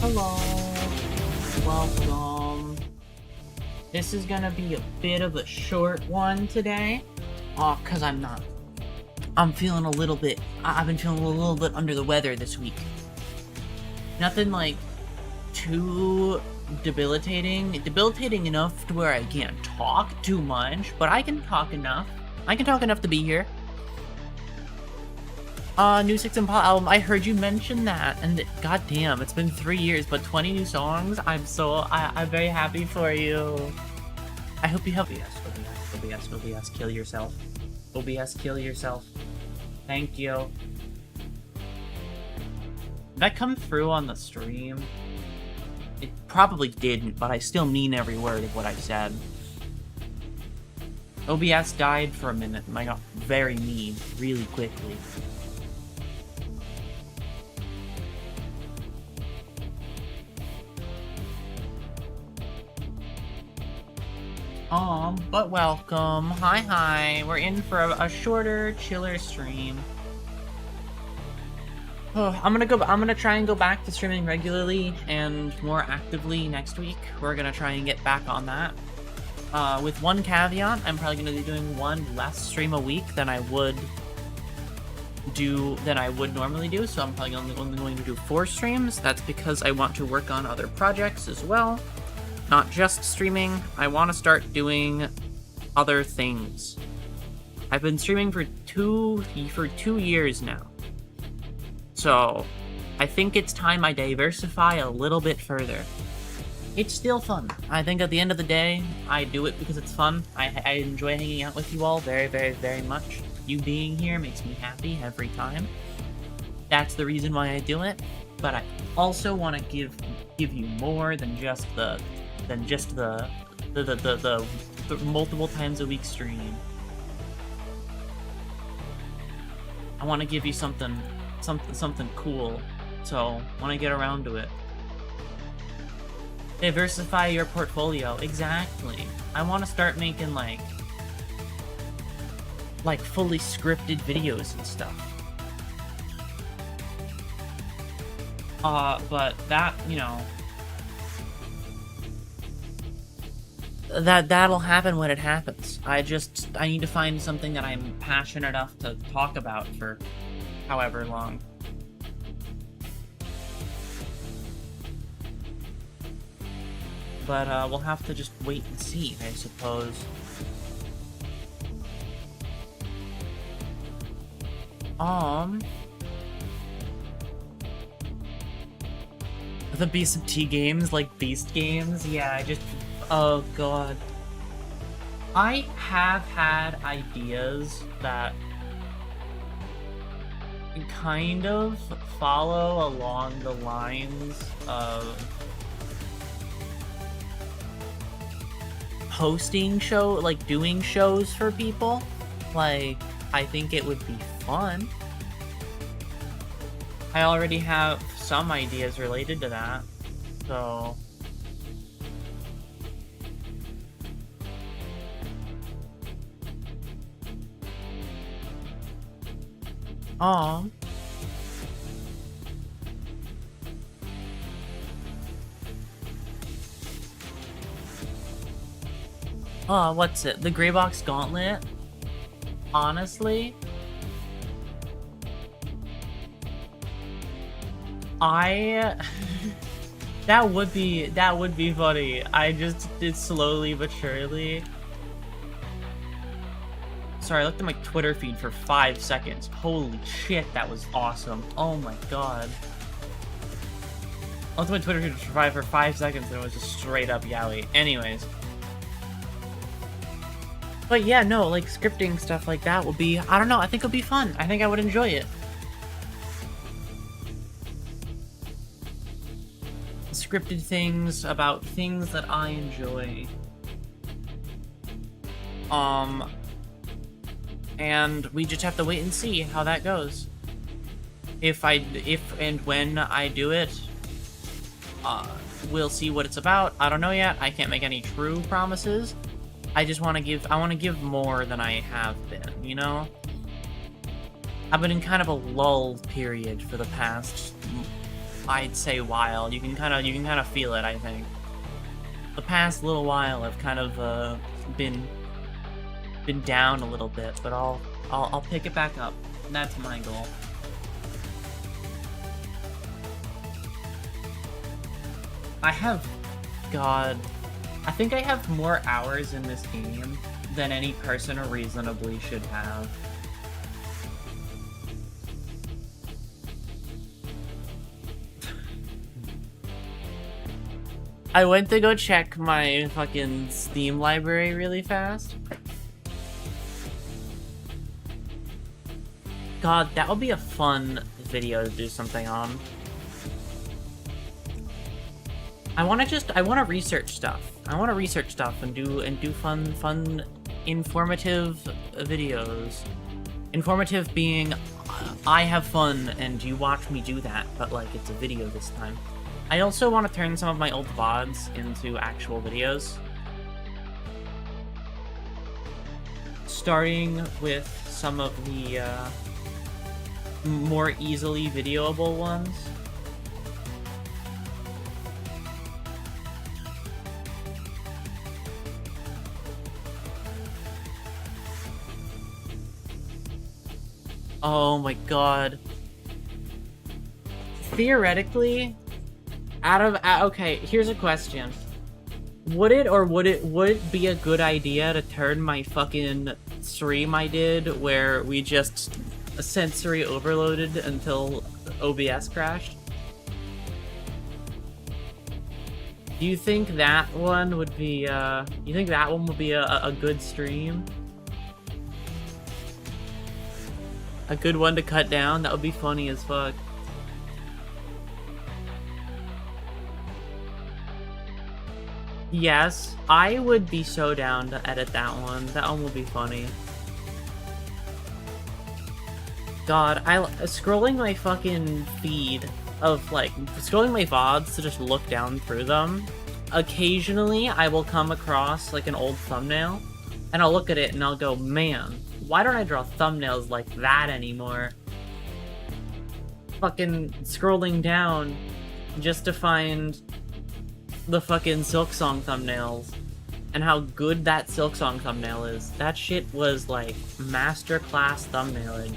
Hello, welcome. This is gonna be a bit of a short one today. Cause I'm feeling a little bit, I've been feeling a little bit under the weather this week. Nothing like too debilitating enough to where I can't talk too much, but I can talk enough. I can talk enough to be here. New Six and Pop album. I heard you mention that, and goddamn, it's been 3 years, but 20 new songs. I'm very happy for you. I hope you help. OBS, kill yourself. OBS, kill yourself. Thank you. Did that come through on the stream? It probably didn't, but I still mean every word of what I said. OBS died for a minute, and I got very mean really quickly. But welcome. Hi. We're in for a shorter, chiller stream. Oh, I'm gonna try and go back to streaming regularly and more actively next week. We're gonna try and get back on that. With one caveat, I'm probably gonna be doing one less stream a week than I would normally do. So I'm probably only going to do 4 streams. That's because I want to work on other projects as well. Not just streaming, I want to start doing other things. I've been streaming for 2 years now. So, I think it's time I diversify a little bit further. It's still fun. I think at the end of the day, I do it because it's fun. I enjoy hanging out with you all very, very, very much. You being here makes me happy every time. That's the reason why I do it. But I also want to give you more than just the multiple times a week stream. I want to give you something cool, so when I get around to it. Diversify your portfolio. Exactly. I want to start making like fully scripted videos and stuff. But that, you know, that'll happen when it happens. I need to find something that I'm passionate enough to talk about for however long. But we'll have to just wait and see, I suppose. The BST games, like Beast games? Yeah, oh god. I have had ideas that kind of follow along the lines of hosting doing shows for people. Like, I think it would be fun. I already have some ideas related to that, so... what's it? The Gray Box Gauntlet? Honestly, that would be funny. I just did slowly but surely. Sorry, I looked at my Twitter feed for 5 seconds. Holy shit, that was awesome. Oh my god. I looked at my Twitter feed for 5 seconds and it was just straight up yaoi. Anyways. But yeah, no, like scripting stuff like that would be, I don't know, I think it would be fun. I think I would enjoy it. Scripted things about things that I enjoy. And we just have to wait and see how that goes. If and when I do it, we'll see what it's about. I don't know yet. I can't make any true promises. I want to give more than I have been, you know? I've been in kind of a lull period for the past I'd say, while. You can kind of feel it, I think. The past little while I've kind of been down a little bit, but I'll pick it back up. That's my goal. God, I think I have more hours in this game than any person reasonably should have. I went to go check my fucking Steam library really fast. God, that would be a fun video to do something on. I want to research stuff. I want to research stuff and do fun, informative videos. Informative being, I have fun and you watch me do that, but like it's a video this time. I also want to turn some of my old VODs into actual videos. Starting with some of the more easily videoable ones. Oh my god. Theoretically, okay, here's a question. Would it be a good idea to turn my fucking stream I did where we just sensory overloaded until OBS crashed? Do you think that one would be a good stream? A good one to cut down? That would be funny as fuck. Yes, I would be so down to edit that one. That one would be funny. God, scrolling my fucking feed of, like, scrolling my VODs to just look down through them, occasionally I will come across, like, an old thumbnail, and I'll look at it and I'll go, man, why don't I draw thumbnails like that anymore? Fucking scrolling down just to find the fucking Silksong thumbnails and how good that Silksong thumbnail is. That shit was like masterclass thumbnailage.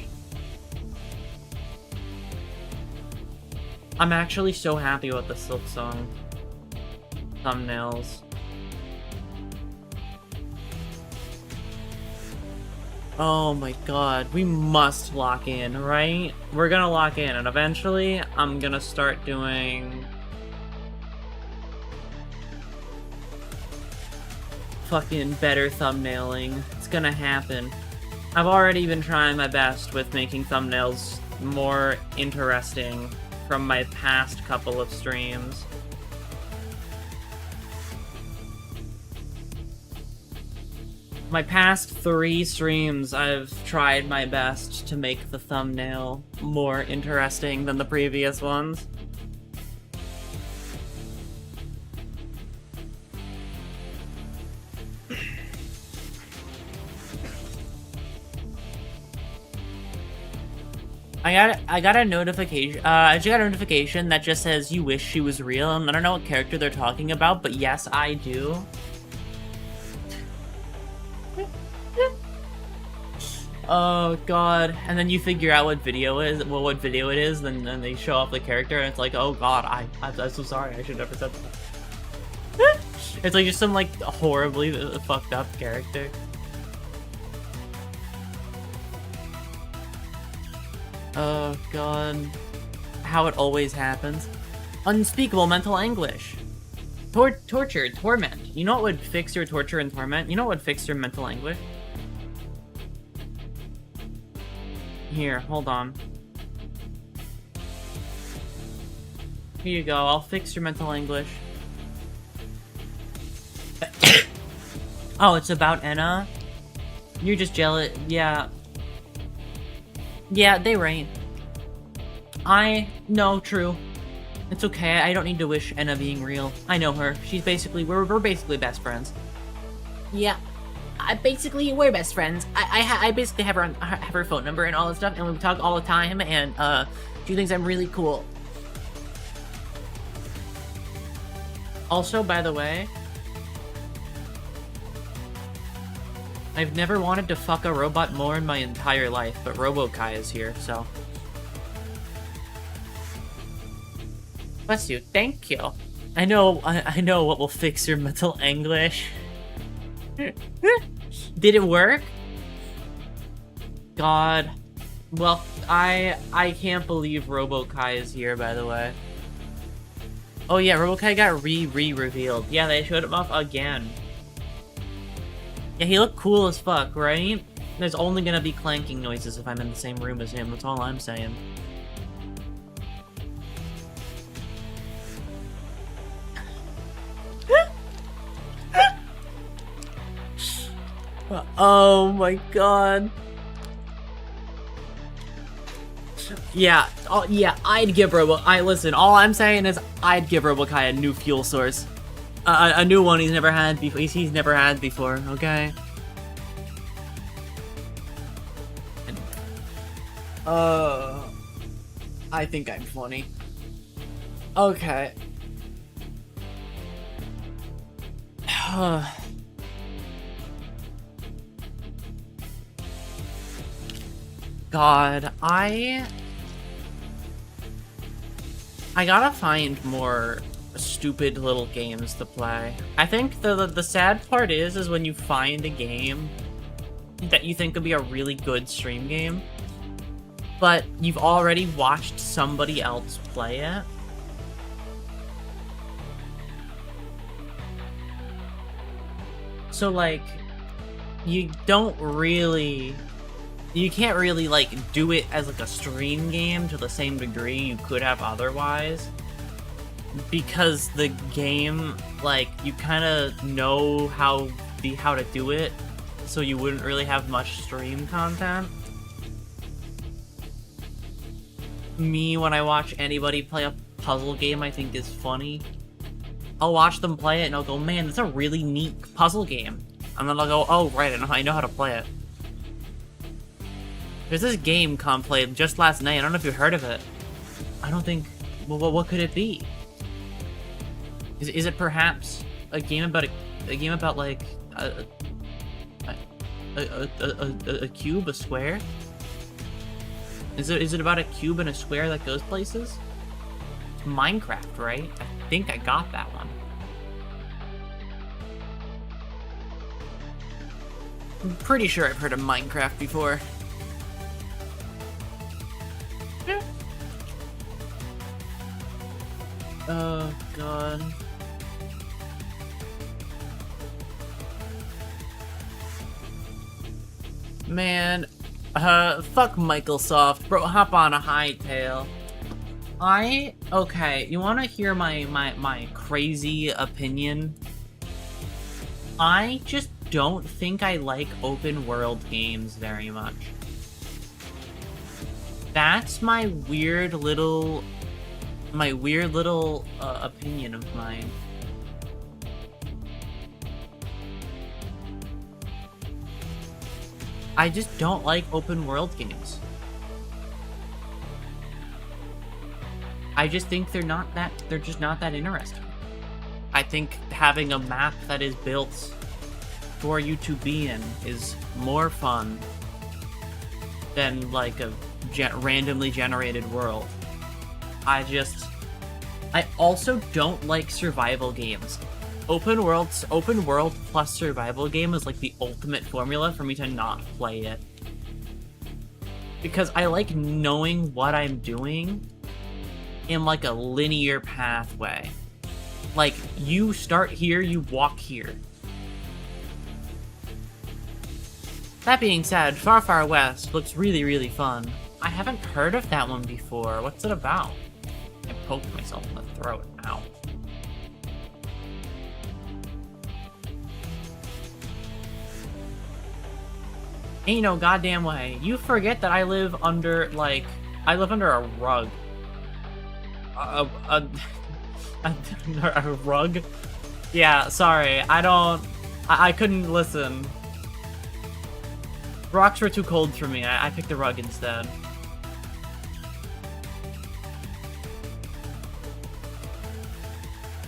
I'm actually so happy with the Silksong thumbnails. Oh my god, we must lock in, right? We're gonna lock in, and eventually I'm gonna start doing fucking better thumbnailing. It's gonna happen. I've already been trying my best with making thumbnails more interesting from my past couple of streams. My past 3 streams, I've tried my best to make the thumbnail more interesting than the previous ones. I got a notification. I just got a notification that just says you wish she was real, and I don't know what character they're talking about, but yes, I do. Oh god! And then you figure out what video it is, and then they show off the character, and it's like, oh god, I'm so sorry. I should never said that. It's like just some like horribly fucked up character. Oh god. How it always happens. Unspeakable mental anguish. Torture, torment. You know what would fix your torture and torment? You know what would fix your mental anguish? Here, hold on. Here you go, I'll fix your mental anguish. Oh, it's about Enna? You're just jealous. Yeah. Yeah, they right. No, true. It's okay, I don't need to wish Enna being real. I know her. She's basically, we're basically best friends. Yeah. We're best friends. I basically have her phone number and all that stuff, and we talk all the time, and she thinks I'm really cool. Also, by the way, I've never wanted to fuck a robot more in my entire life, but RoboKai is here, so. Bless you, thank you. I know what will fix your mental anguish. Did it work? God. Well, I can't believe RoboKai is here, by the way. Oh yeah, RoboKai got re-revealed. Yeah, they showed him off again. Yeah, he looked cool as fuck, right? There's only gonna be clanking noises if I'm in the same room as him, that's all I'm saying. Oh my god. Yeah, oh, yeah, I'd give listen, all I'm saying is I'd give RoboKai a new fuel source. A new one he's never had before, he's never had before, okay? I think I'm funny. Okay. God, I gotta find more stupid little games to play. I think the sad part is when you find a game that you think could be a really good stream game, but you've already watched somebody else play it. So, like, you can't really, like, do it as, like, a stream game to the same degree you could have otherwise. Because the game, like, you kind of know how to do it, so you wouldn't really have much stream content. Me, when I watch anybody play a puzzle game I think is funny, I'll watch them play it and I'll go, man, that's a really neat puzzle game. And then I'll go, oh, right, I know how to play it. There's this game Con played just last night. I don't know if you heard of it. I don't think... Well, what could it be? Is it perhaps a game about like a cube, a square? Is it about a cube and a square that goes places? It's Minecraft, right? I think I got that one. I'm pretty sure I've heard of Minecraft before. Oh, God. Man, fuck Microsoft, bro, hop on a hightail. Okay, you wanna hear my crazy opinion? I just don't think I like open world games very much. That's my weird little opinion of mine. I just don't like open world games. I just think they're just not that interesting. I think having a map that is built for you to be in is more fun than like a randomly generated world. I also don't like survival games. Open world plus survival game is like the ultimate formula for me to not play it. Because I like knowing what I'm doing in like a linear pathway. Like, you start here, you walk here. That being said, Far Far West looks really, really fun. I haven't heard of that one before. What's it about? I poked myself in the throat. Ow. Ain't no goddamn way. You forget that I live under, like... I live under a rug. A rug? Yeah, sorry. I couldn't listen. Rocks were too cold for me. I picked a rug instead.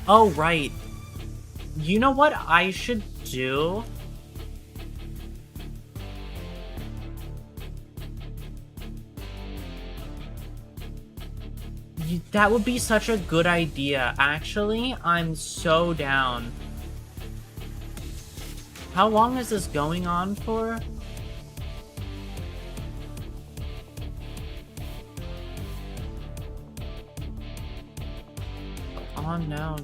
Oh, right. You know what I should do? That would be such a good idea. Actually, I'm so down. How long is this going on for? On now.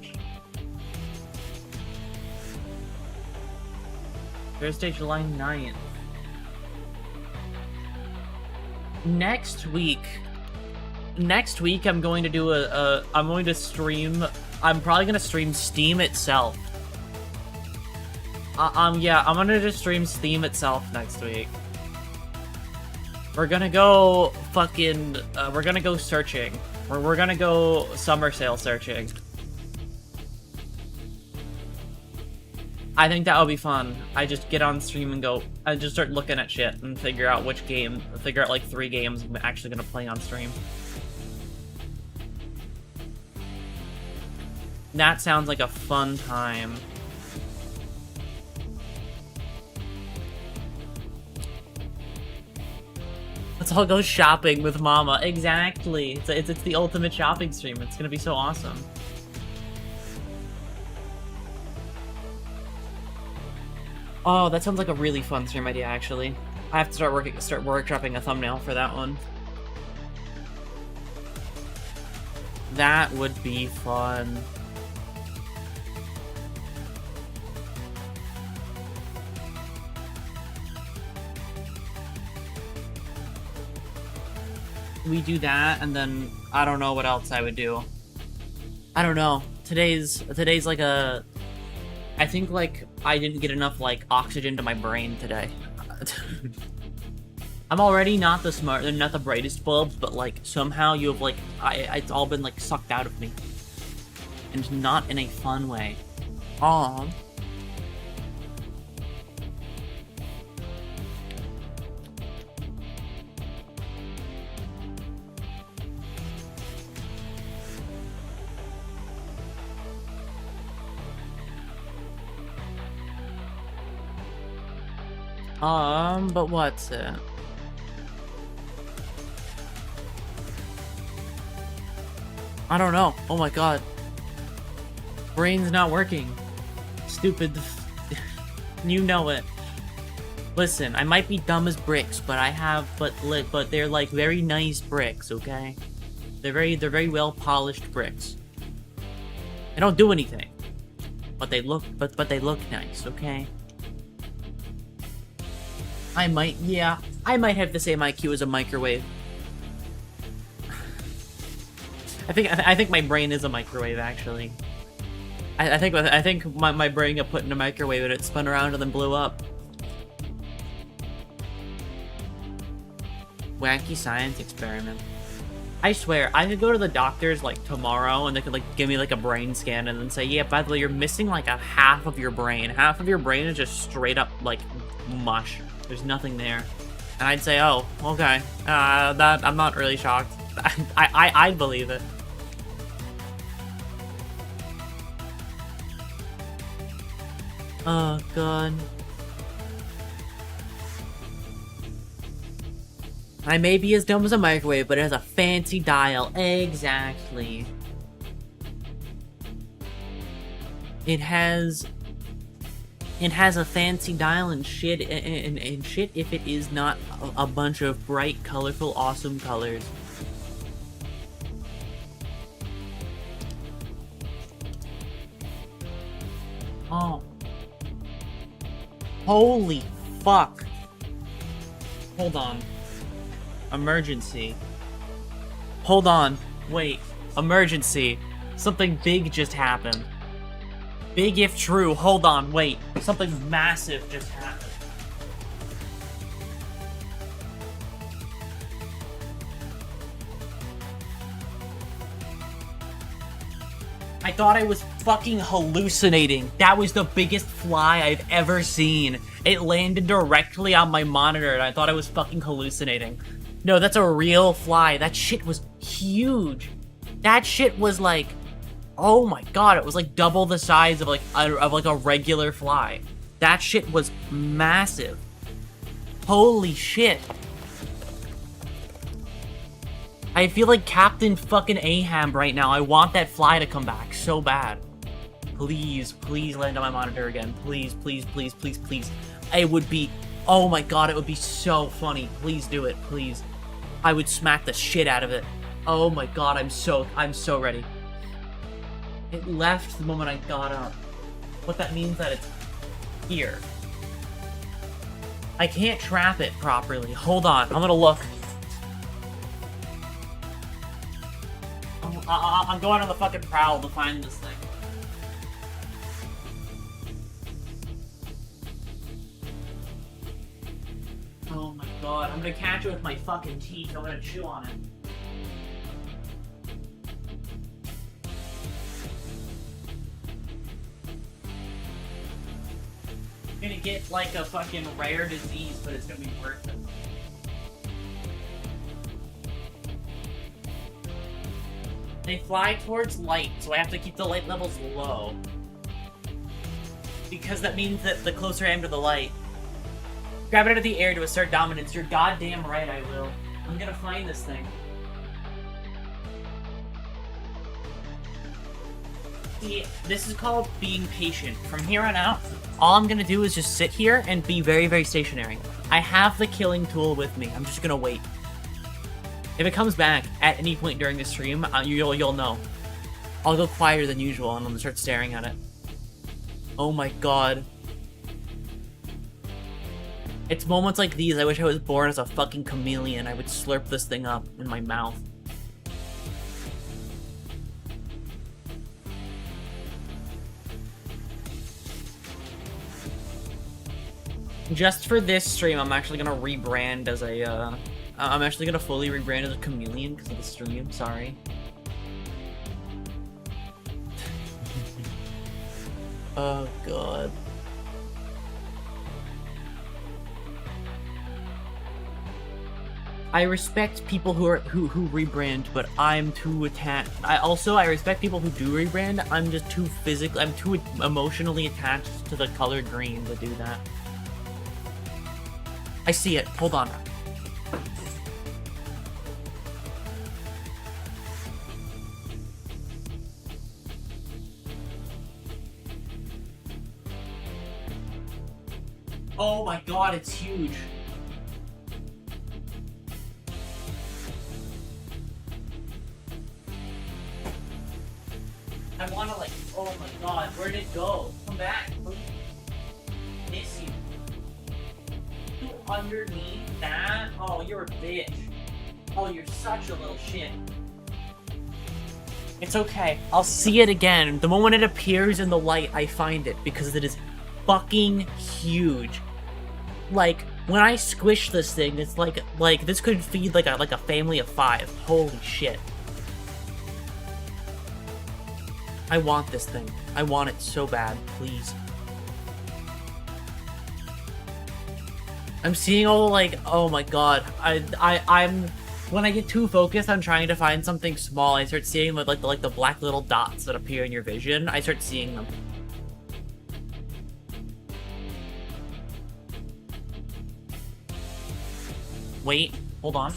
Thursday, July 9th. Next week, I'm going to do I'm going to stream, I'm probably going to stream Steam itself. Yeah, I'm gonna just stream Steam itself next week. We're gonna go fucking, we're gonna go searching. We're gonna go summer sale searching. I think that would be fun. I just get on stream and go, I just start looking at shit and figure out like 3 games I'm actually gonna play on stream. That sounds like a fun time. Let's all go shopping with Mama. Exactly. It's the ultimate shopping stream. It's gonna be so awesome. Oh, that sounds like a really fun stream idea, actually. I have to start workshopping a thumbnail for that one. That would be fun. We do that, and then I don't know what else I would do. I don't know. Today's like a... I think, like, I didn't get enough, like, oxygen to my brain today. I'm already not the brightest bulb, but, like, somehow you have, like, it's all been, like, sucked out of me. And not in a fun way. Aww. But what's it? I don't know. Oh my god. Brain's not working. Stupid. You know it. Listen, I might be dumb as bricks, but but they're like very nice bricks, okay? They're very well polished bricks. They don't do anything. But they look nice, okay? I might have the same IQ as a microwave. I think my brain is a microwave, actually. I think my brain got put in a microwave and it spun around and then blew up. Wacky science experiment. I swear, I could go to the doctors like tomorrow and they could like give me like a brain scan and then say, yeah, by the way, you're missing like a half of your brain. Half of your brain is just straight up like mush. There's nothing there. And I'd say, oh, okay. I'm not really shocked. I'd believe it. Oh, God. I may be as dumb as a microwave, but it has a fancy dial. Exactly. It has a fancy dial and shit, and shit if it is not a bunch of bright, colorful, awesome colors. Oh. Holy fuck. Hold on. Emergency. Hold on. Wait. Emergency. Something big just happened. Big if true. Hold on, wait. Something massive just happened. I thought I was fucking hallucinating. That was the biggest fly I've ever seen. It landed directly on my monitor and I thought I was fucking hallucinating. No, that's a real fly. That shit was huge. That shit was like... Oh my god, it was like double the size of like a regular fly. That shit was massive. Holy shit. I feel like Captain fucking Ahab right now. I want that fly to come back so bad. Please, please land on my monitor again. Please, please, please, please, please. It would be... Oh my god, it would be so funny. Please do it, please. I would smack the shit out of it. Oh my god, I'm so ready. It left the moment I got up. What that means that it's here. I can't trap it properly. Hold on, I'm gonna look. I'm going on the fucking prowl to find this thing. Oh my god, I'm gonna catch it with my fucking teeth. I'm gonna chew on it. I'm gonna get like a fucking rare disease, but it's gonna be worth it. They fly towards light, so I have to keep the light levels low. Because that means that the closer I am to the light... Grab it out of the air to assert dominance. You're goddamn right I will. I'm gonna find this thing. See, this is called being patient. From here on out, all I'm gonna do is just sit here and be very, very stationary. I have the killing tool with me. I'm just gonna wait. If it comes back at any point during the stream, you'll know. I'll go quieter than usual and I'm gonna start staring at it. Oh my god. It's moments like these I wish I was born as a fucking chameleon. I would slurp this thing up in my mouth. Just for this stream, I'm actually gonna rebrand as a, I'm actually gonna fully rebrand as a chameleon because of the stream, sorry. Oh god. I respect people who rebrand, but I'm too attached. I respect people who do rebrand. I'm just too I'm too emotionally attached to the color green to do that. I see it. Hold on. Oh my god, it's huge. I wanna like, oh my god, where did it go? Come back. Miss you. You underneath that? Oh, you're a bitch. Oh, you're such a little shit. It's okay. I'll see it again. The moment it appears in the light, I find it because it is fucking huge. Like, when I squish this thing, it's like this could feed like a family of 5. Holy shit. I want this thing. I want it so bad, please. I'm seeing all like, oh my god. I'm when I get too focused on trying to find something small, I start seeing like the black little dots that appear in your vision. I start seeing them. Wait, hold on.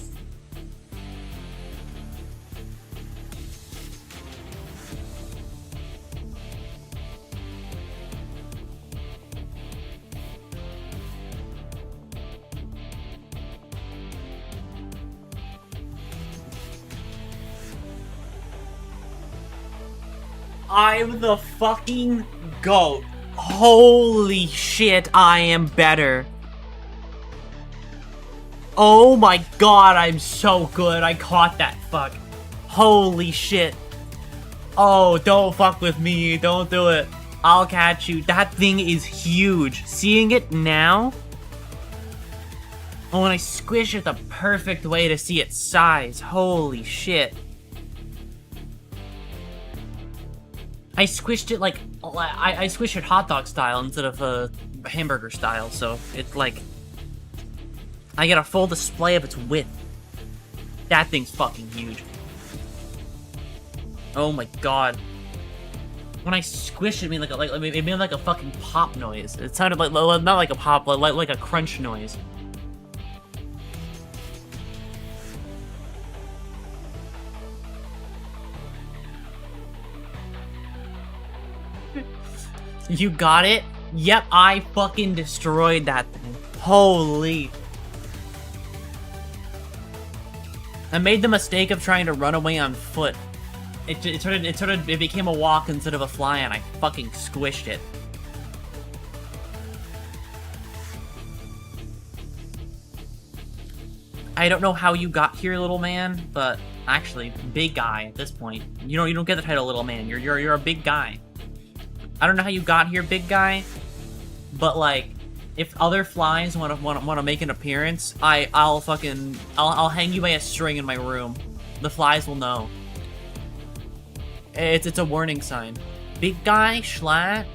I'm the fucking GOAT. Holy shit, I am better. Oh my god, I'm so good. I caught that fuck. Holy shit. Oh, don't fuck with me. Don't do it. I'll catch you. That thing is huge. Seeing it now? Oh, and I squish it the perfect way to see its size. Holy shit. I squished it like... I squished it hot dog style instead of hamburger style, so it's like... I get a full display of its width. That thing's fucking huge. Oh my god. When I squished it, it made like a fucking pop noise. It sounded like, not like a pop, like a crunch noise. You got it? Yep, I fucking destroyed that thing. Holy. I made the mistake of trying to run away on foot. It became a walk instead of a fly, and I fucking squished it. I don't know how you got here, little man, but actually, big guy at this point. You don't get the title little man. You're a big guy. I don't know how you got here, big guy, but like, if other flies want to make an appearance, I'll hang you by a string in my room. The flies will know. It's a warning sign. Big guy, Schlatt.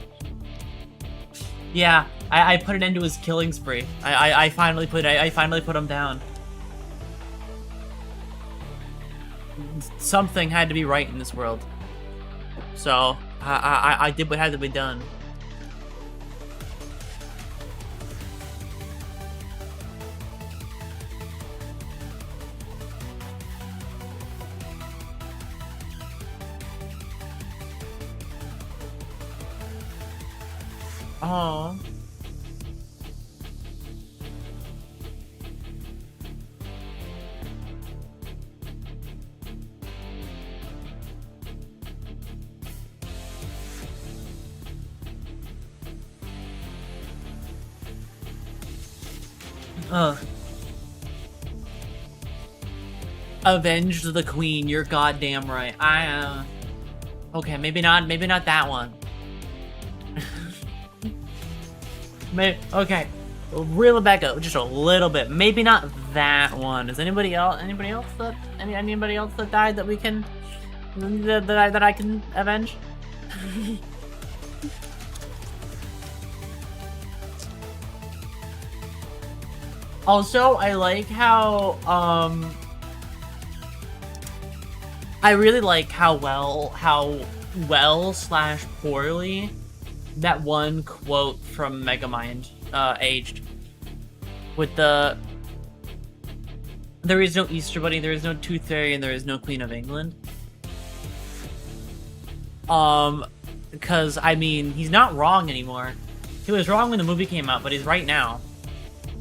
Yeah, I put an end to his killing spree. I finally put him down. Something had to be right in this world. So I did what had to be done. Oh. Avenge the Queen, you're goddamn right. Okay, maybe not that one. Okay, reel it back up just a little bit. Maybe not that one. Is anybody else that died that we can that I can avenge? Also, I like how I really like how well slash poorly that one quote from Megamind aged. With the there is no Easter Bunny, there is no Tooth Fairy, and there is no Queen of England. Because I mean, he's not wrong anymore. He was wrong when the movie came out, but he's right now.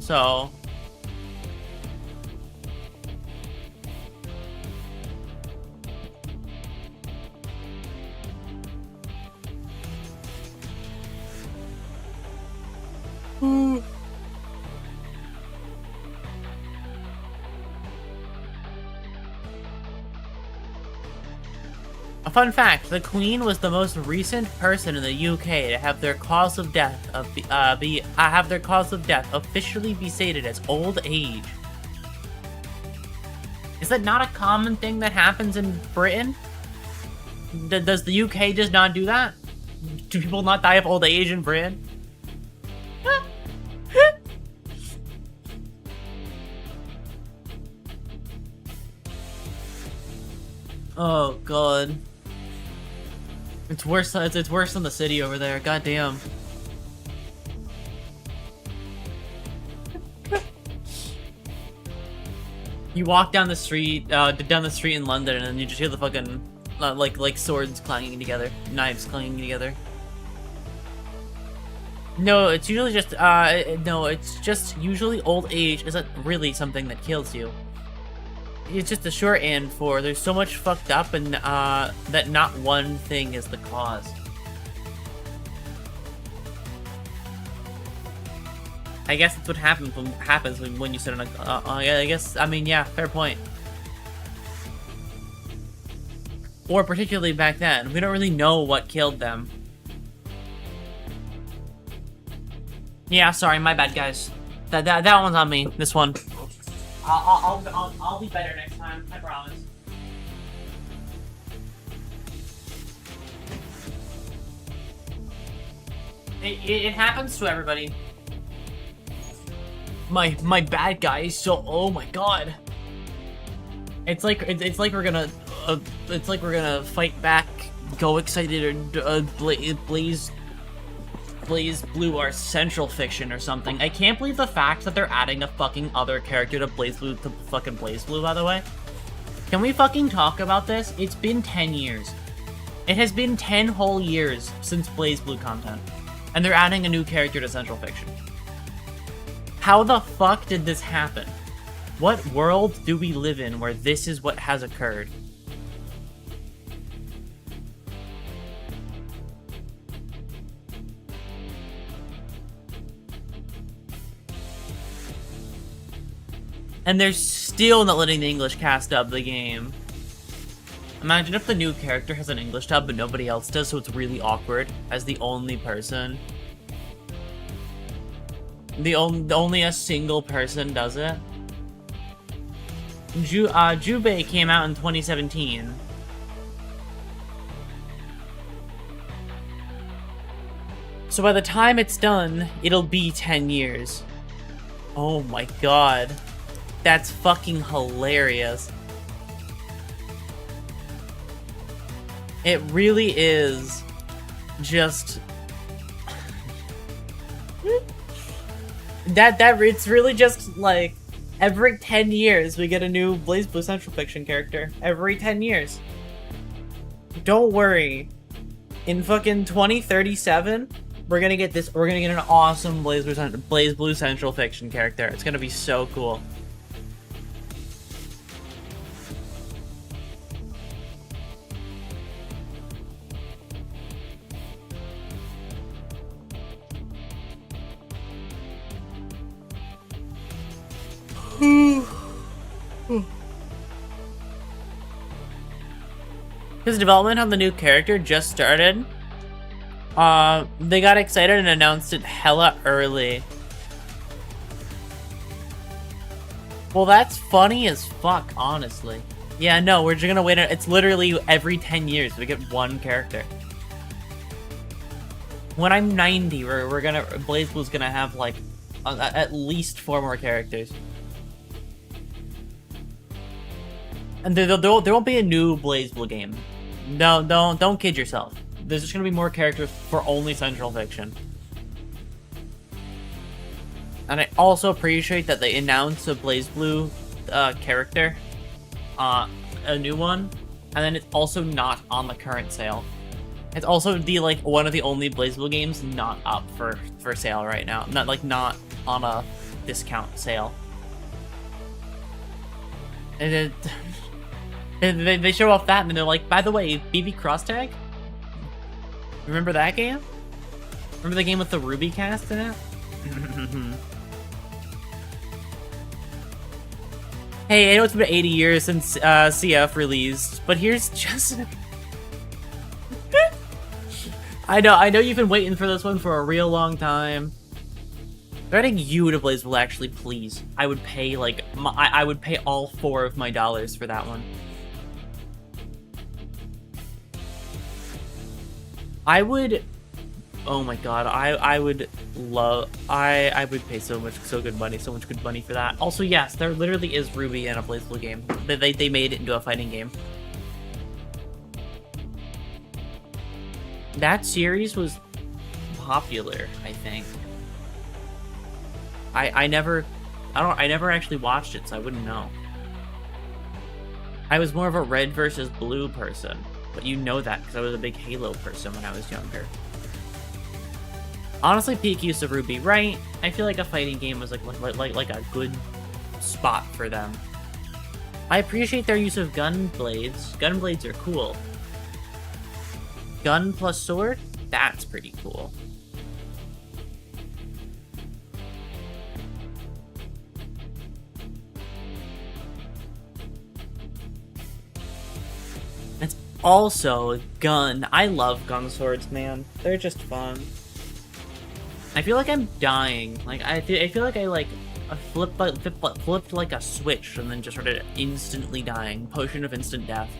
So a fun fact, the Queen was the most recent person in the UK to have their cause of death officially be stated as old age. Is that not a common thing that happens in Britain? Does the UK just not do that? Do people not die of old age in Britain? Oh god. It's worse than the city over there. God damn. You walk down the street in London, and then you just hear the fucking like swords clanging together, knives clanging together. No, it's usually just no, it's just usually old age isn't really something that kills you. It's just a shorthand for there's so much fucked up and that not one thing is the cause. I guess that's what happens when you sit on a I guess, I mean, yeah, fair point. Or particularly back then, we don't really know what killed them. Yeah, sorry, my bad, guys. That one's on me. This one. I'll be better next time. I promise. It happens to everybody. My bad guys. So, oh my god. It's like we're gonna fight back Go Excited or Blaze Blue are Central Fiction or something. I can't believe the fact that they're adding a fucking other character to Blaze Blue, by the way. Can we fucking talk about this? It's been 10 years. It has been 10 whole years since Blaze Blue content. And they're adding a new character to Central Fiction. How the fuck did this happen? What world do we live in where this is what has occurred? And they're still not letting the English cast dub the game. Imagine if the new character has an English dub but nobody else does, so it's really awkward as the only person. Only a single person does it. Jubei came out in 2017. So by the time it's done, it'll be 10 years. Oh my god. That's fucking hilarious. It really is just it's really just like every 10 years we get a new Blaze Blue Central Fiction character. Every 10 years. Don't worry. In fucking 2037, we're gonna get an awesome Blaze Blue Central Fiction character. It's gonna be so cool. His development on the new character just started. They got excited and announced it hella early. Well, that's funny as fuck, honestly. Yeah, no, we're just gonna wait. It's literally every 10 years we get one character. When I'm 90, Blaze Blue's gonna have like at least 4 more characters. And there won't be a new Blaze Blue game. No, don't kid yourself. There's just gonna be more characters for only Central Fiction. And I also appreciate that they announced a Blaze Blue character, a new one, and then it's also not on the current sale. It's also one of the only Blaze Blue games not up for sale right now. Not on a discount sale. And they show off that, and then they're like, by the way, BB Cross Tag? Remember that game? Remember the game with the Ruby cast in it? Hey, I know it's been 80 years since CF released, but here's just... I know you've been waiting for this one for a real long time. They're adding you to Blaze Blue, actually, please. I would pay, I would pay all 4 of my dollars for that one. I would, oh my god, I would pay so much good money for that. Also, yes, there literally is Ruby in a Blaze Blue game. They made it into a fighting game. That series was popular, I think. I never actually watched it, so I wouldn't know. I was more of a red versus blue person. But you know that because I was a big Halo person when I was younger. Honestly, peak use of Ruby, right? I feel like a fighting game was like a good spot for them. I appreciate their use of gun blades. Gun blades are cool. Gun plus sword? That's pretty cool. Also, gun. I love gun swords, man. They're just fun. I feel like I'm dying. I feel like I flipped like a switch and then just started instantly dying. Potion of instant death.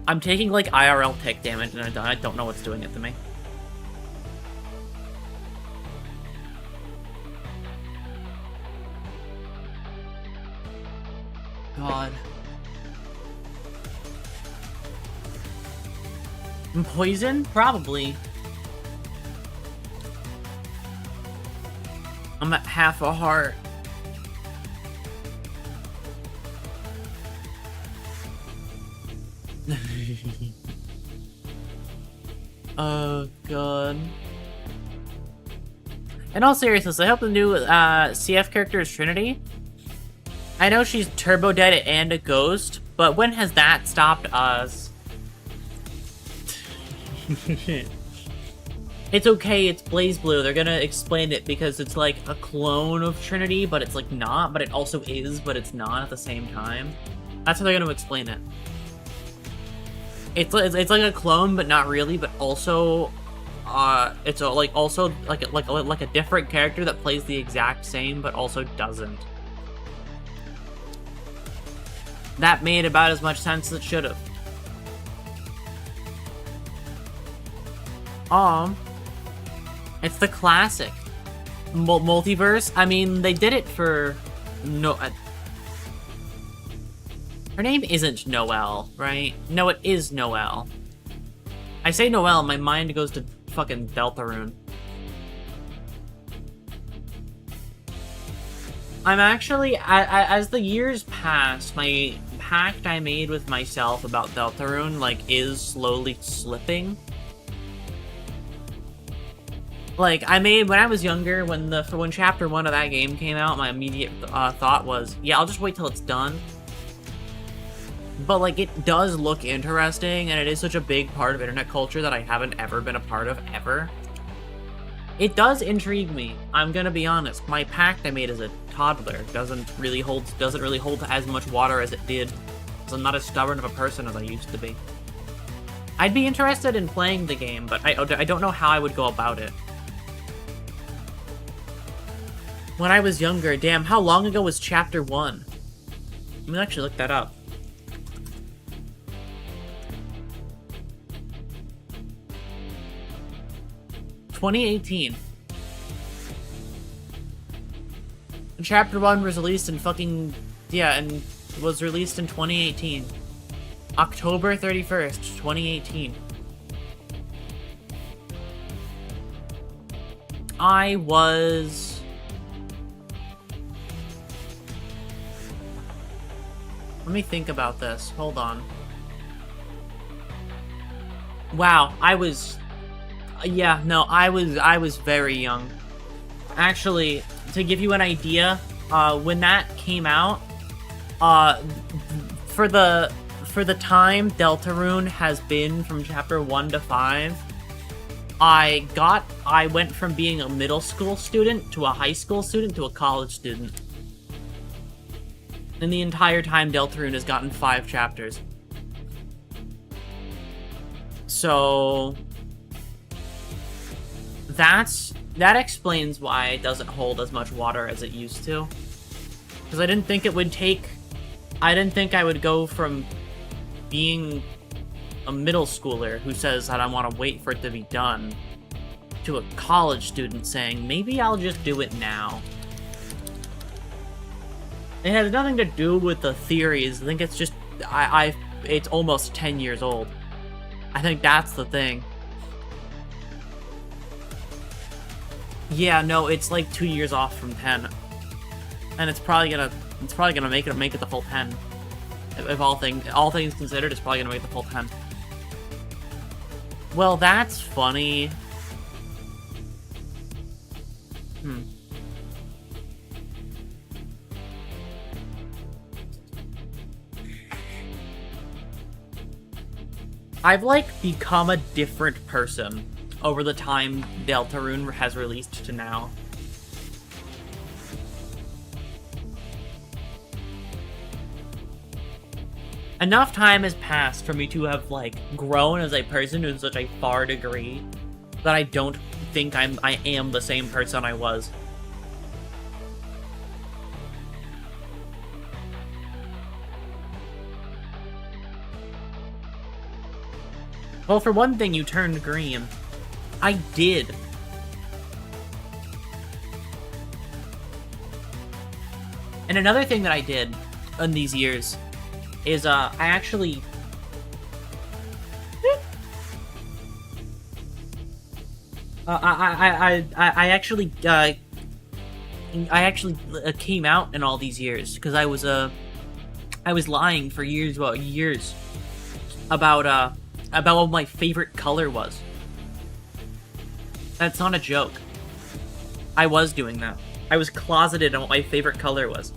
I'm taking IRL tick damage and I don't know what's doing it to me. God. Poison? Probably. I'm at half a heart. Oh, God. In all seriousness, I hope the new CF character is Trinity. I know she's turbo dead and a ghost, but when has that stopped us? It's okay, it's Blaze Blue. They're gonna explain it because it's like a clone of Trinity, but it's like not, but it also is, but it's not at the same time. That's how they're gonna explain it. It's like a clone, but not really, but also, it's also a different character that plays the exact same, but also doesn't. That made about as much sense as it should have. It's the classic multiverse. I mean, they did it for no. Her name isn't Noelle, right? No, it is Noelle. I say Noelle, my mind goes to fucking Deltarune. I'm actually, as the years pass, my pact I made with myself about Deltarune, like, is slowly slipping. Like, I made, when I was younger, when chapter 1 of that game came out, my immediate thought was, yeah, I'll just wait till it's done. But, like, it does look interesting, and it is such a big part of internet culture that I haven't ever been a part of, ever. It does intrigue me, I'm gonna be honest. My pact I made as a toddler doesn't really hold as much water as it did, because I'm not as stubborn of a person as I used to be. I'd be interested in playing the game, but I don't know how I would go about it. When I was younger, damn, how long ago was chapter 1? Let me actually look that up. (2018). And chapter 1 was released in fucking... yeah, and was released in 2018. October 31st, 2018. I was... Let me think about this. Hold on. Wow, I was... yeah, no, I was very young. Actually, to give you an idea, when that came out, for the time Deltarune has been from chapter 1 to 5, I went from being a middle school student to a high school student to a college student. And the entire time Deltarune has gotten 5 chapters. So... that explains why it doesn't hold as much water as it used to. Because I didn't think I would go from being a middle schooler who says that I want to wait for it to be done to a college student saying, maybe I'll just do it now. It has nothing to do with the theories. I think it's just, it's almost 10 years old. I think that's the thing. Yeah, no, it's like 2 years off from 10. And it's probably gonna make it the full 10. If all things considered, it's probably gonna make the full 10. Well, that's funny. I've, like, become a different person over the time Deltarune has released to now. Enough time has passed for me to have, like, grown as a person to such a far degree that I don't think I am the same person I was. Well, for one thing, you turned green. I did. And another thing that I did in these years is, I actually... I actually came out in all these years because I was lying for years about what my favorite color was. That's not a joke. I was doing that. I was closeted on what my favorite color was.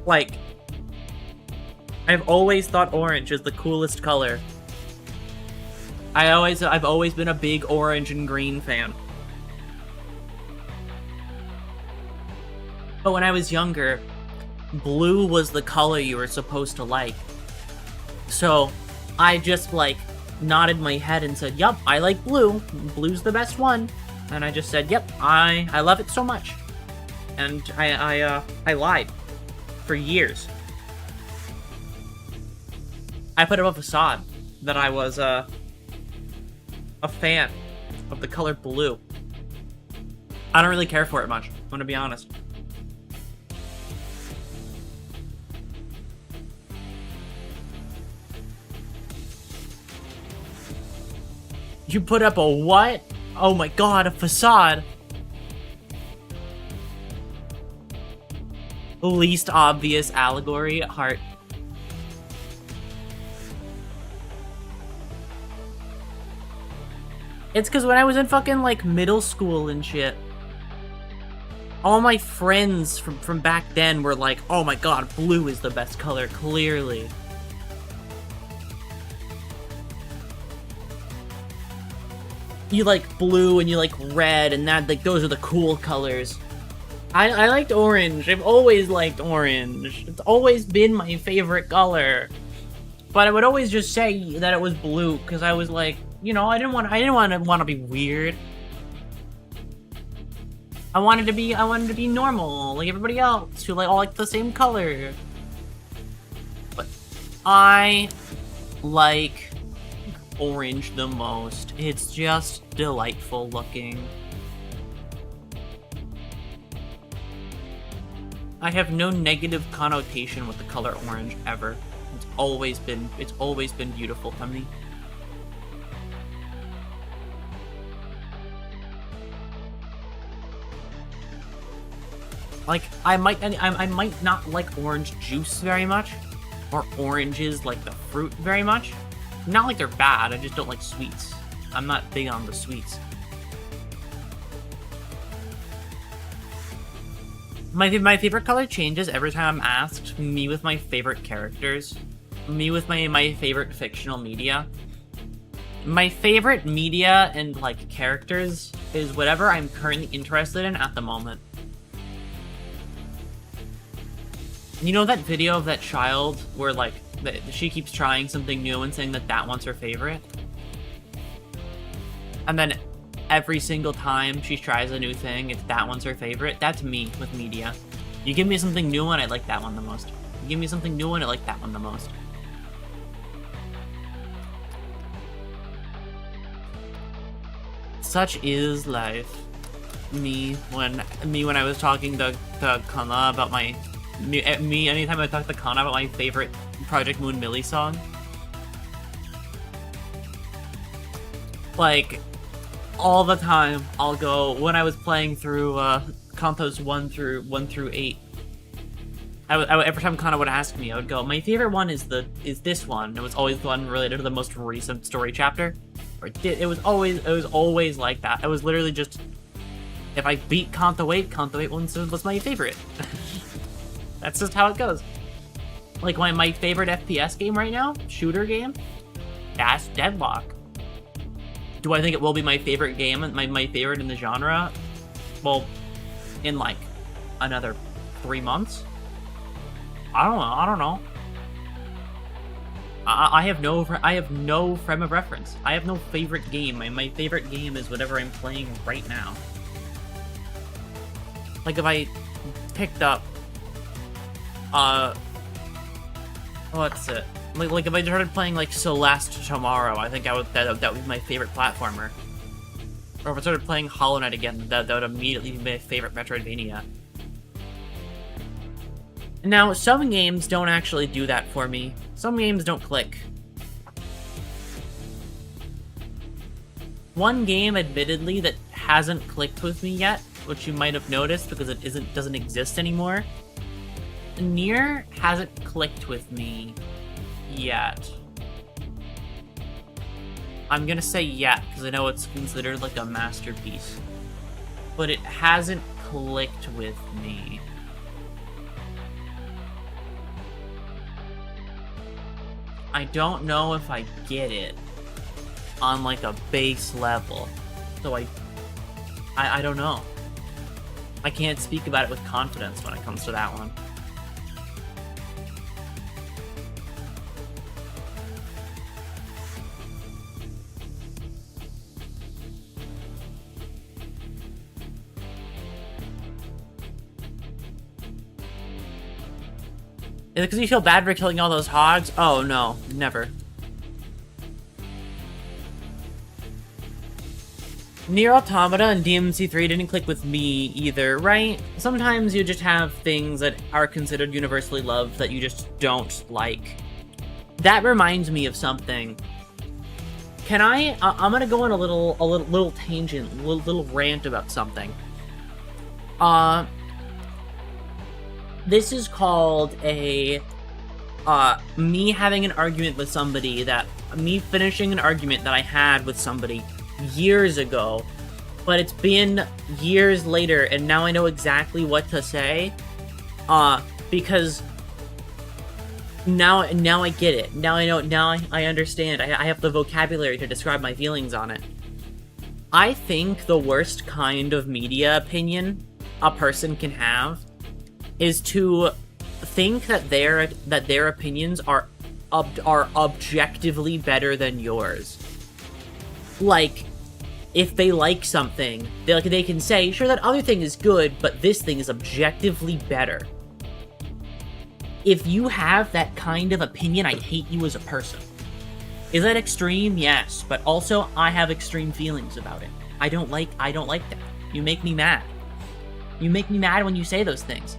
Like, I've always thought orange is the coolest color. I've always been a big orange and green fan. But when I was younger, blue was the color you were supposed to like. So, I just, like, nodded my head and said, yup, I like blue. Blue's the best one. And I just said, yep, I love it so much. And I lied. For years. I put up a facade that I was, a fan of the color blue. I don't really care for it much, I'm gonna be honest. You put up a what? Oh my god, a facade! Least obvious allegory, heart. It's because when I was in fucking, like, middle school and shit, all my friends from back then were like, oh my god, blue is the best color, clearly. You like blue and you like red, and that, like, those are the cool colors. I liked orange. I've always liked orange. It's always been my favorite color. But I would always just say that it was blue because I was like, you know, I didn't want to be weird. I wanted to be normal, like everybody else who all like the same color. But I like orange the most. It's just delightful looking. I have no negative connotation with the color orange ever. It's always been beautiful to me. Like, I might not like orange juice very much, or oranges like the fruit very much. Not like they're bad, I just don't like sweets. I'm not big on the sweets. My favorite color changes every time I'm asked. Me with my favorite characters. Me with my favorite fictional media. My favorite media and, like, characters is whatever I'm currently interested in at the moment. You know that video of that child where, like, she keeps trying something new and saying that one's her favorite? And then every single time she tries a new thing, it's that one's her favorite. That's me with media. You give me something new and I like that one the most. You give me something new and I like that one the most. Such is life. Me when I was talking to Kana about me anytime I talk to Kana about my favorite Project Moon Millie song. Like, all the time, I'll go, when I was playing through Kantos 1 through 8, every time Kana would ask me, I would go, my favorite one is this one. It was always the one related to the most recent story chapter. It was always like that. It was literally just, if I beat Kanto 8 was my favorite. That's just how it goes. Like, my favorite FPS game right now, shooter game, that's Deadlock. Do I think it will be my favorite game, my favorite in the genre? Well, in like another 3 months? I don't know. I have no frame of reference. I have no favorite game. My favorite game is whatever I'm playing right now. Like, if I picked up what's it? Like if I started playing like Celeste tomorrow, I think that would be my favorite platformer. Or if I started playing Hollow Knight again, that would immediately be my favorite Metroidvania. Now, some games don't actually do that for me. Some games don't click. One game, admittedly, that hasn't clicked with me yet, which you might have noticed because it doesn't exist anymore. Nier hasn't clicked with me yet. I'm gonna say yet, because I know it's considered like a masterpiece. But it hasn't clicked with me. I don't know if I get it on like a base level. So I don't know. I can't speak about it with confidence when it comes to that one. Is it because you feel bad for killing all those hogs? Oh, no. Never. Nier Automata and DMC3 didn't click with me either, right? Sometimes you just have things that are considered universally loved that you just don't like. That reminds me of something. Can I'm gonna go on a little tangent, little rant about something. This is called a, me having an argument with somebody me finishing an argument that I had with somebody years ago, but it's been years later, and now I know exactly what to say, because now I get it. Now I know, I understand. I have the vocabulary to describe my feelings on it. I think the worst kind of media opinion a person can have is to think that their opinions are objectively better than yours. Like, if they like something, they can say, sure, that other thing is good, but this thing is objectively better. If you have that kind of opinion, I hate you as a person. Is that extreme? Yes, but also I have extreme feelings about it. I don't like that. You make me mad. You make me mad when you say those things.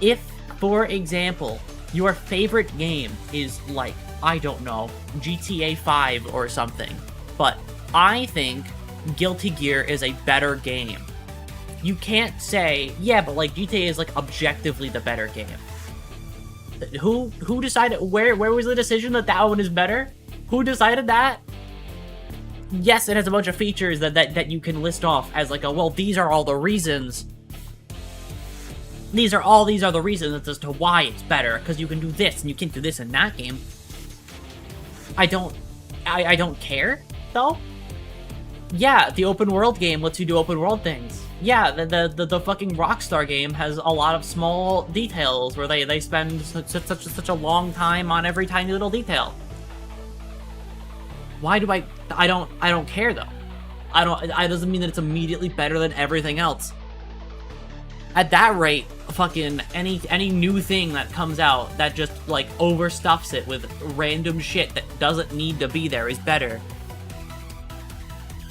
If, for example, your favorite game is, like, I don't know, GTA 5 or something, but I think Guilty Gear is a better game, you can't say, yeah, but, like, GTA is, like, objectively the better game. Who decided, where was the decision that one is better? Who decided that? Yes, it has a bunch of features that you can list off as, like, well, these are all the reasons. These are the reasons as to why it's better, because you can do this, and you can't do this in that game. I don't care, though. Yeah, the open world game lets you do open world things. Yeah, the fucking Rockstar game has a lot of small details where they spend such a long time on every tiny little detail. Why do I don't care, though. It doesn't mean that it's immediately better than everything else. At that rate, fucking any new thing that comes out that just, like, overstuffs it with random shit that doesn't need to be there is better.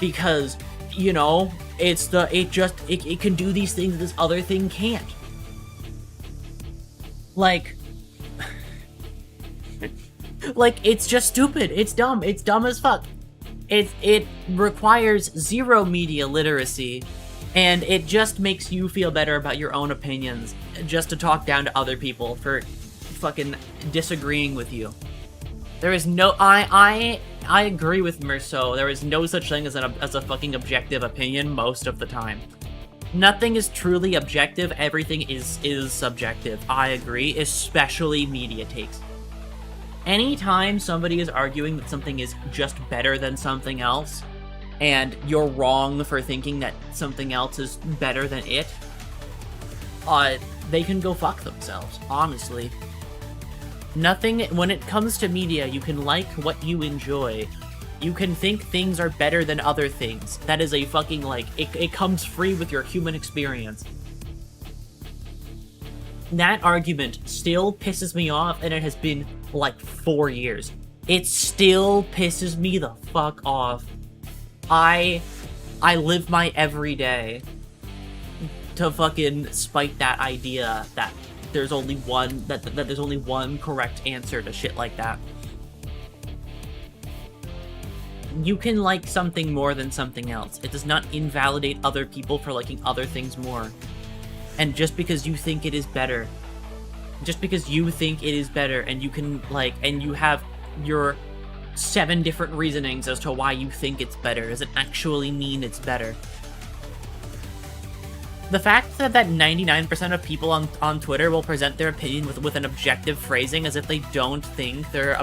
Because, you know, it can do these things this other thing can't. Like, it's just stupid. It's dumb. It's dumb as fuck. It requires zero media literacy. And it just makes you feel better about your own opinions, just to talk down to other people for fucking disagreeing with you. There is no, I agree with Merceau. There is no such thing as a fucking objective opinion most of the time. Nothing is truly objective. Everything is subjective. I agree, especially media takes. Anytime somebody is arguing that something is just better than something else, and you're wrong for thinking that something else is better than it, they can go fuck themselves, honestly. Nothing, when it comes to media, you can like what you enjoy. You can think things are better than other things. That is a fucking, like, it comes free with your human experience. That argument still pisses me off, and it has been, like, 4 years. It still pisses me the fuck off. I live my everyday to fucking spite that idea that there's only one that there's only one correct answer to shit like that. you can like something more than something else. It does not invalidate other people for liking other things more. And just because you think it is better, and you can like, and you have your 7 different reasonings as to why you think it's better, doesn't actually mean it's better. The fact that 99% of people on Twitter will present their opinion with an objective phrasing as if they don't think they're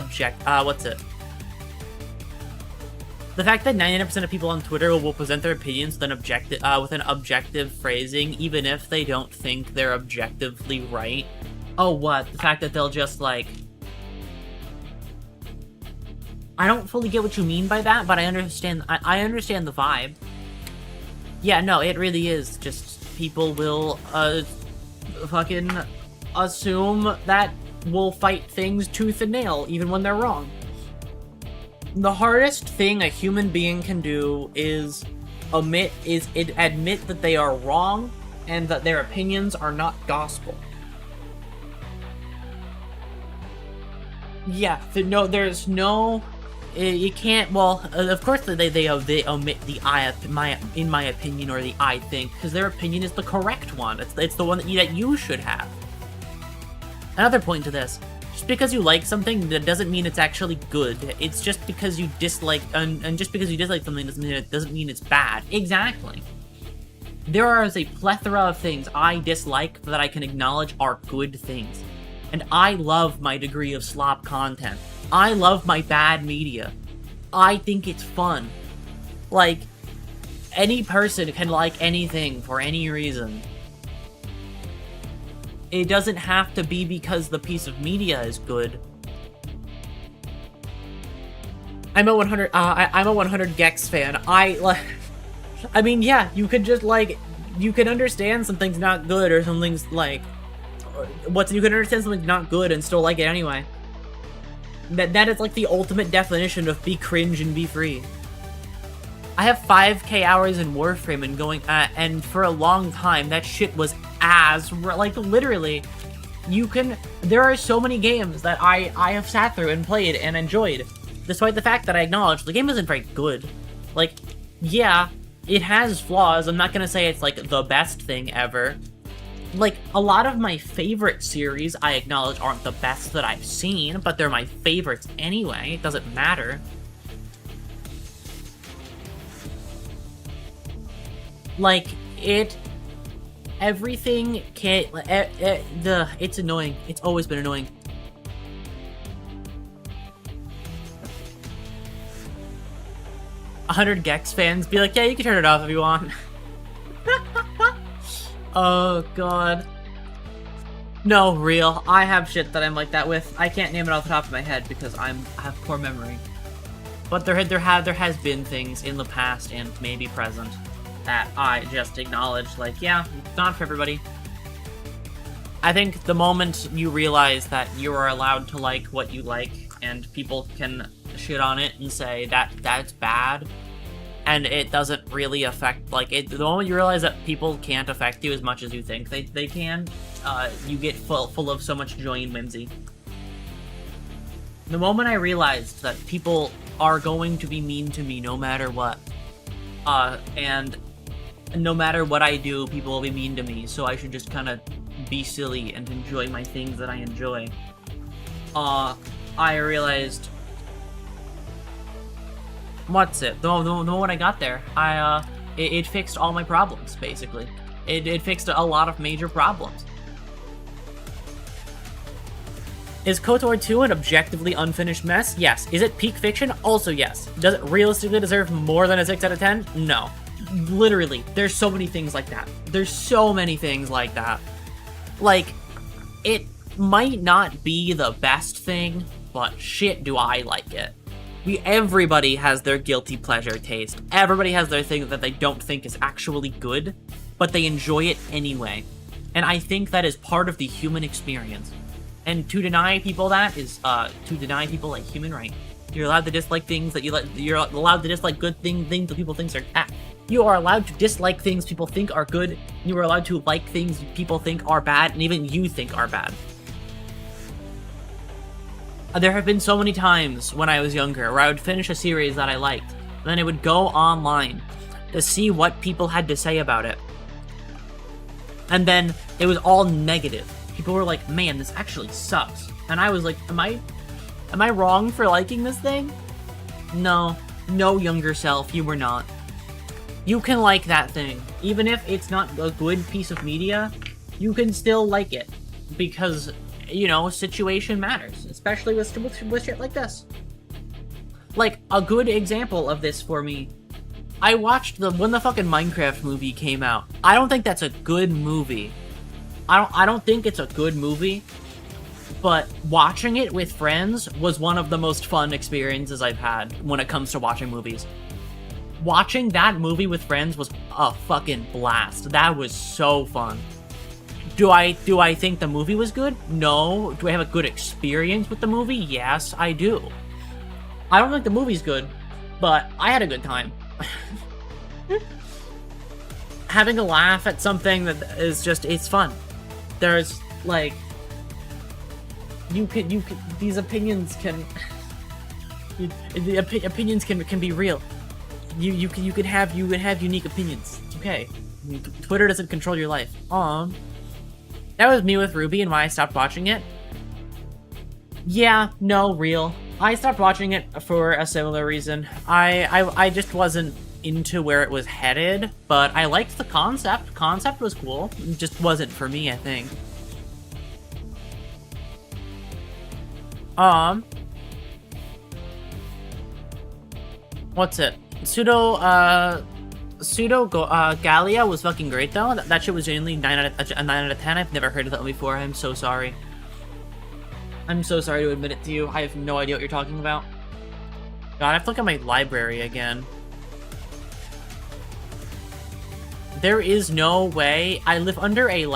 The fact that 99% of people on Twitter will present their opinions with an objective phrasing, even if they don't think they're objectively right. Oh, what? The fact that they'll just, like... I don't fully get what you mean by that, but I understand the vibe. Yeah, no, it really is just... People will, fucking assume that we'll fight things tooth and nail, even when they're wrong. The hardest thing a human being can do is admit that they are wrong, and that their opinions are not gospel. Yeah, there's no... You can't, well, of course they omit the in my opinion, or the I think, because their opinion is the correct one. It's the one that you should have. Another point to this, just because you like something, that doesn't mean it's actually good. It's just because you dislike, and just because you dislike something doesn't mean it's bad. Exactly. There is a plethora of things I dislike that I can acknowledge are good things. And I love my degree of slop content. I love my bad media. I think it's fun. Like, any person can like anything for any reason. It doesn't have to be because the piece of media is good. I'm a 100 Gex fan. I mean, yeah, you could just, like, you can understand something's not good, or something's, like, you can understand something's not good and still like it anyway. That is like the ultimate definition of be cringe and be free. I have 5k hours in Warframe and going, and for a long time that shit was like, literally, there are so many games that I have sat through and played and enjoyed, despite the fact that I acknowledge the game isn't very good. Like, yeah, it has flaws. I'm not gonna say it's like the best thing ever. Like, a lot of my favorite series, I acknowledge, aren't the best that I've seen, but they're my favorites anyway. It doesn't matter. Like, everything can't, it's annoying. It's always been annoying. "100 Gex fans be like, yeah, you can turn it off if you want." Oh, God. No, real. I have shit that I'm like that with. I can't name it off the top of my head because I have poor memory. But there has been things in the past and maybe present that I just acknowledge, like, yeah, it's not for everybody. I think the moment you realize that you are allowed to like what you like, and people can shit on it and say that that's bad, and it doesn't really affect, like, the moment you realize that people can't affect you as much as you think they can, you get full of so much joy and whimsy. The moment I realized that people are going to be mean to me no matter what, and no matter what I do, people will be mean to me, so I should just kind of be silly and enjoy my things that I enjoy, I realized... What's it? The moment I got there, it fixed all my problems, basically. It fixed a lot of major problems. Is KOTOR 2 an objectively unfinished mess? Yes. Is it peak fiction? Also yes. Does it realistically deserve more than a 6 out of 10? No. Literally, there's so many things like that. There's so many things like that. Like, it might not be the best thing, but shit do I like it. Everybody has their guilty pleasure taste. Everybody has their thing that they don't think is actually good, but they enjoy it anyway. And I think that is part of the human experience. And to deny people that is, to deny people a human right. You're allowed to dislike things that you're allowed to dislike good things that people think are bad. You are allowed to dislike things people think are good. You are allowed to like things people think are bad, and even you think are bad. There have been so many times when I was younger where I would finish a series that I liked, then I would go online to see what people had to say about it. And then it was all negative. People were like, man, this actually sucks. And I was like, am I wrong for liking this thing? No, younger self, you were not. You can like that thing. Even if it's not a good piece of media, you can still like it. Because, you know, situation matters. Especially with shit like this. Like, a good example of this for me, I watched when the fucking Minecraft movie came out. I don't think that's a good movie. I don't think it's a good movie. But watching it with friends was one of the most fun experiences I've had when it comes to watching movies. Watching that movie with friends was a fucking blast. That was so fun. Do I think the movie was good? No. Do I have a good experience with the movie? Yes, I do. I don't think the movie's good, but I had a good time. Having a laugh at something that is just, it's fun. There's, like, these opinions can, opinions can be real. You could have unique opinions. It's okay. Twitter doesn't control your life. That was me with Ruby and why I stopped watching it. Yeah, no, real. I stopped watching it for a similar reason. I just wasn't into where it was headed, but I liked the concept. Concept was cool. It just wasn't for me, I think. What's it? Gallia was fucking great though. That shit was genuinely a 9 out of 10. I've never heard of that one before. I'm so sorry. I'm so sorry to admit it to you. I have no idea what you're talking about. God, I have to look at my library again. There is no way. I live under a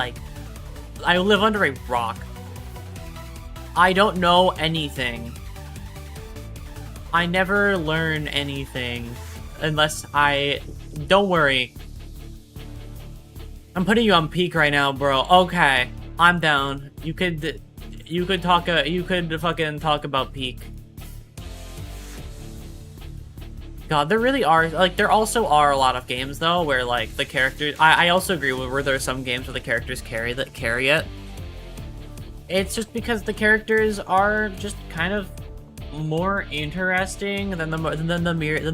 rock. I don't know anything. I never learn anything unless don't worry. I'm putting you on peak right now, bro. Okay, I'm down. You could fucking talk about peak. God, there really are, like, there also are a lot of games, though, where, like, the characters... I also agree with where there are some games where the characters carry it. It's just because the characters are just kind of more interesting than the material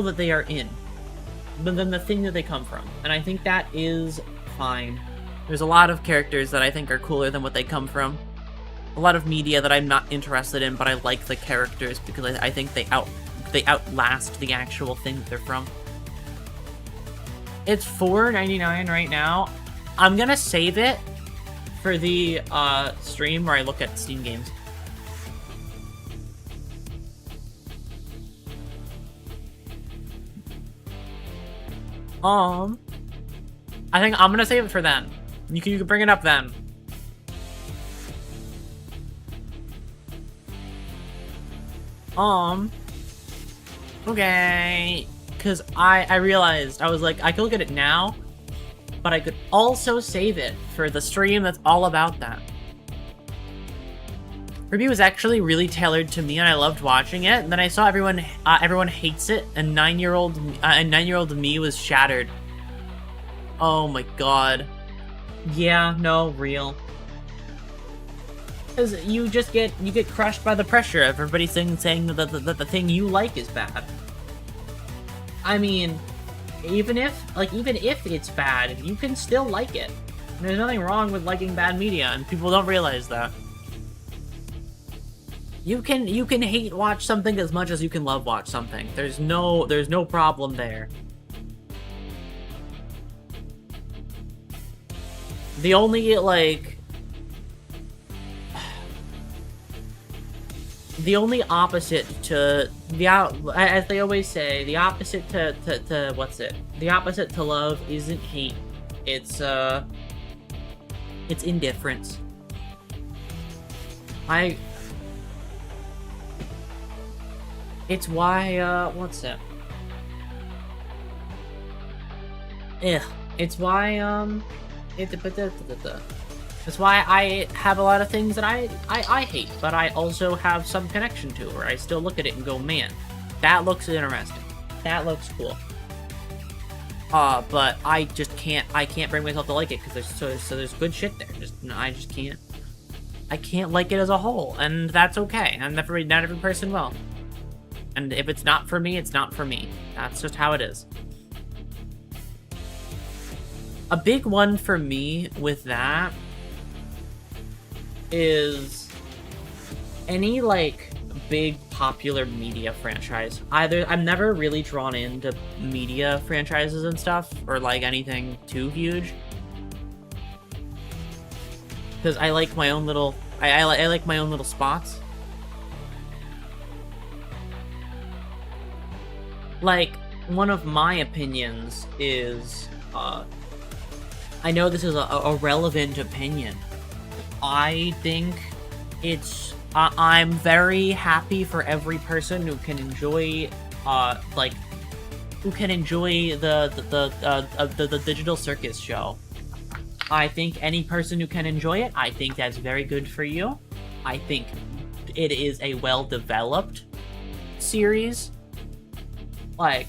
that they are in. Than the thing that they come from. And I think that is fine. There's a lot of characters that I think are cooler than what they come from. A lot of media that I'm not interested in, but I like the characters because I think they outlast the actual thing that they're from. It's $4.99 right now. I'm gonna save it for the stream where I look at Steam games. I think I'm gonna save it for then. You can bring it up then. Okay, because I realized, I was like, I could look at it now, but I could also save it for the stream that's all about that. Ruby was actually really tailored to me, and I loved watching it. And then I saw everyone hates it, and 9-year-old me was shattered. Oh my god. Yeah, no, real. Because you get crushed by the pressure of everybody saying that the thing you like is bad. I mean, even if it's bad, you can still like it. There's nothing wrong with liking bad media, and people don't realize that. You can hate watch something as much as you can love watch something. There's no problem there. The only opposite to as they always say, the opposite to what's it? The opposite to love isn't hate. It's indifference. It's why what's it? Yeah, it's why That's why I have a lot of things that I hate, but I also have some connection to, or I still look at it and go, man, that looks interesting. That looks cool. But I just can't bring myself to like it, because there's good shit there. I just can't. I can't like it as a whole, and that's okay. And not every person will. And if it's not for me, it's not for me. That's just how it is. A big one for me with that is any, like, big popular media franchise. I'm never really drawn into media franchises and stuff, or, like, anything too huge. Because I like my own little... I like my own little spots. Like, one of my opinions is, I know this is a relevant opinion. I think it's... I'm very happy for every person who can enjoy, who can enjoy the Digital Circus show. I think any person who can enjoy it, I think that's very good for you. I think it is a well-developed series. Like,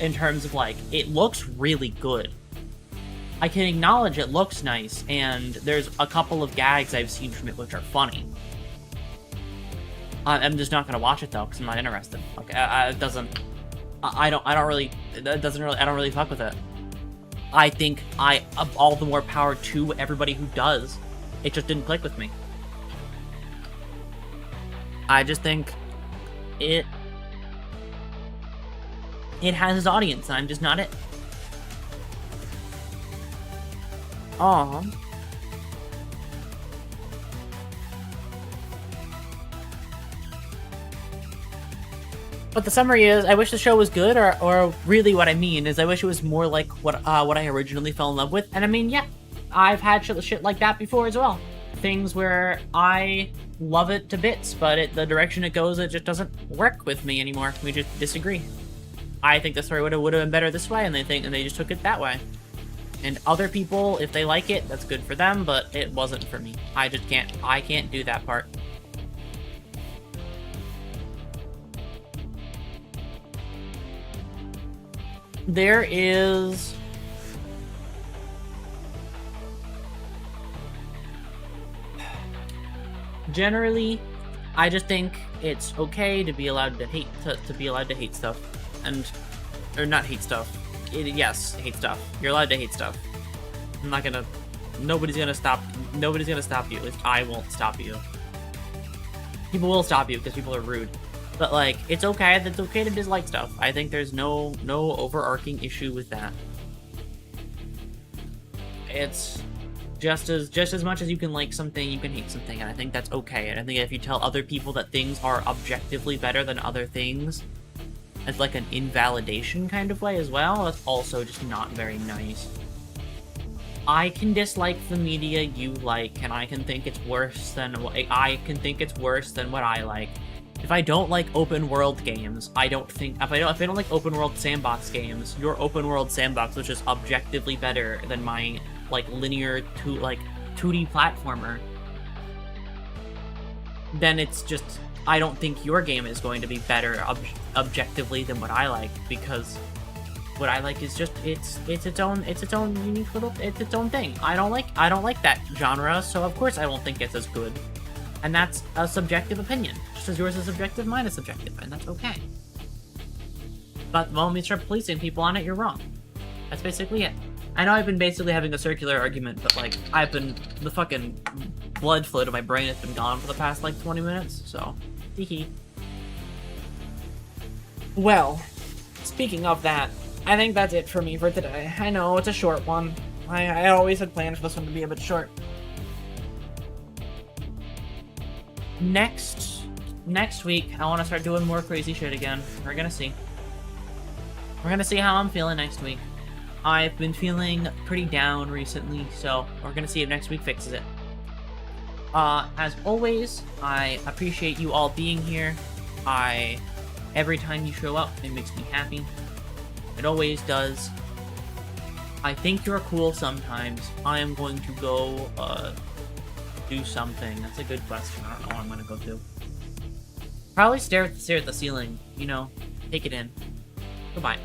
in terms of, like, it looks really good. I can acknowledge it looks nice, and there's a couple of gags I've seen from it which are funny. I'm just not gonna watch it though, because I'm not interested. Okay, it doesn't. I don't really fuck with it. I think all the more power to everybody who does. It just didn't click with me. I just think it has its audience, and I'm just not it. But the summary is, I wish the show was good, or really what I mean is I wish it was more like what I originally fell in love with. And I mean, yeah, I've had shit like that before as well. Things where I love it to bits, but the direction it goes, it just doesn't work with me anymore. We just disagree. I think the story would have been better this way, and they just took it that way. And other people, if they like it, that's good for them, but it wasn't for me. I can't do that part. There is... Generally, I just think it's okay to be allowed to hate stuff, or not hate stuff. Yes, hate stuff. You're allowed to hate stuff. Nobody's gonna stop you. At least I won't stop you. People will stop you because people are rude. But, like, it's okay. It's okay to dislike stuff. I think there's no overarching issue with that. It's just as much as you can like something, you can hate something, and I think that's okay. And I think if you tell other people that things are objectively better than other things, as like an invalidation kind of way as well, that's also just not very nice. I can dislike the media you like, and I can think it's worse than what I like. If I don't like open world games, if I don't like open world sandbox games, your open world sandbox, which is objectively better than my like linear 2D platformer, then it's just, I don't think your game is going to be better objectively than what I like, because what I like is just it's its own unique little, it's its own thing. I don't like that genre, so of course I won't think it's as good. And that's a subjective opinion. Just as yours is subjective, mine is subjective, and that's okay. But the moment you start policing people on it, you're wrong. That's basically it. I know I've been basically having a circular argument, but, like, the fucking blood flow to my brain has been gone for the past, like, 20 minutes, so, hee. Well, speaking of that, I think that's it for me for today. I know, it's a short one. I always had planned for this one to be a bit short. Next week, I want to start doing more crazy shit again. We're gonna see. We're gonna see how I'm feeling next week. I've been feeling pretty down recently, so we're gonna see if next week fixes it. As always, I appreciate you all being here. Every time you show up, it makes me happy. It always does. I think you're cool sometimes. I am going to go, do something. That's a good question. I don't know what I'm gonna go do. Probably stare at the ceiling. You know, take it in. Goodbye.